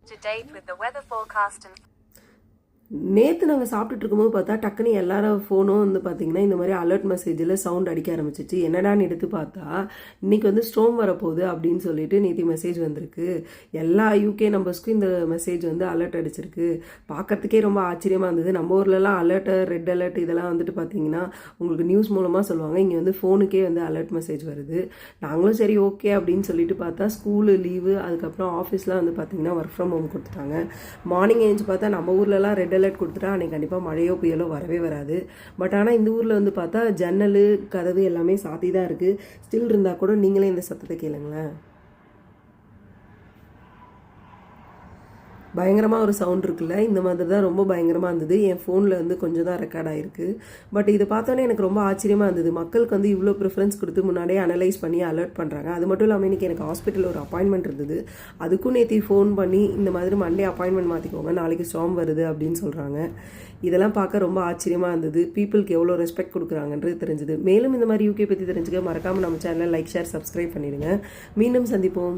To date with the weather forecast and நேற்று நாங்கள் சாப்பிட்டுட்டு இருக்கும்போது பார்த்தா டக்குன்னு எல்லாரும் ஃபோனும் வந்து பார்த்தீங்கன்னா இந்த மாதிரி அலர்ட் மெசேஜில் சவுண்ட் அடிக்க ஆரம்பிச்சிச்சு. என்னடான்னு எடுத்து பார்த்தா இன்றைக்கி வந்து ஸ்டோம் வரப்போகுது அப்படின்னு சொல்லிட்டு நேற்று மெசேஜ் வந்திருக்கு. எல்லா யூகே நம்பர்ஸ்க்கும் இந்த மெசேஜ் வந்து அலர்ட் அடிச்சிருக்கு. பார்க்கறதுக்கே ரொம்ப ஆச்சரியமாக இருந்தது. நம்ம ஊர்லலாம் அலர்ட், ரெட் அலர்ட் இதெல்லாம் வந்துட்டு பார்த்தீங்கன்னா உங்களுக்கு நியூஸ் மூலமாக சொல்லுவாங்க. இங்கே வந்து ஃபோனுக்கே வந்து அலர்ட் மெசேஜ் வருது. நாங்களும் சரி ஓகே அப்படின்னு சொல்லிட்டு பார்த்தா ஸ்கூலு லீவு, அதுக்கப்புறம் ஆஃபீஸ்லாம் வந்து பார்த்தீங்கன்னா ஒர்க் ஃப்ரம் ஹோம் கொடுத்துட்டாங்க. மார்னிங் எழுந்து பார்த்தா நம்ம ஊர்லலாம் ரெட் அலர்ட் கொடுத்துட்டா அன்றைக்கி கண்டிப்பாக மழையோ புயலோ வரவே வராது. பட் ஆனால் இந்த ஊரில் வந்து பார்த்தா ஜன்னல் கதவு எல்லாமே சாத்தி தான் இருக்குது. ஸ்டில் இருந்தால் கூட நீங்களே இந்த சத்தத்தை கேளுங்களேன். பயங்கரமாக ஒரு சவுண்ட் இருக்குல்ல, இந்த மாதிரி தான் ரொம்ப பயங்கரமாக இருந்தது. என் ஃபோனில் வந்து கொஞ்சம் தான் ரெக்கார்ட் ஆகிருக்கு. பட் இதை பார்த்தோன்னே எனக்கு ரொம்ப ஆச்சரியமாக இருந்தது. மக்களுக்கு வந்து இவ்வளோ ப்ரிஃபரன்ஸ் கொடுத்து முன்னாடியே அனலைஸ் பண்ணி அலர்ட் பண்ணுறாங்க. அது மட்டும் இல்லாமல் இன்றைக்கி எனக்கு ஹாஸ்பிட்டலில் ஒரு அப்பாயின்மெண்ட் இருந்தது. அதுக்கும் நேற்று ஃபோன் பண்ணி இந்த மாதிரி மண்டே அப்பாயின்மெண்ட் மாற்றிக்கோங்க, நாளைக்கு ஸ்டார்ம் வருது அப்படின்னு சொல்கிறாங்க. இதெல்லாம் பார்க்க ரொம்ப ஆச்சரியமாக இருந்தது. பீப்புளுக்கு எவ்வளோ ரெஸ்பெக்ட் கொடுக்குறாங்கன்றது தெரிஞ்சுது. மேலும் இந்த மாதிரி யூகே பற்றி தெரிஞ்சுக்க மறக்காமல் நம்ம சேனலை லைக், ஷேர், சப்ஸ்கிரைப் பண்ணிடுங்க. மீண்டும் சந்திப்போம்.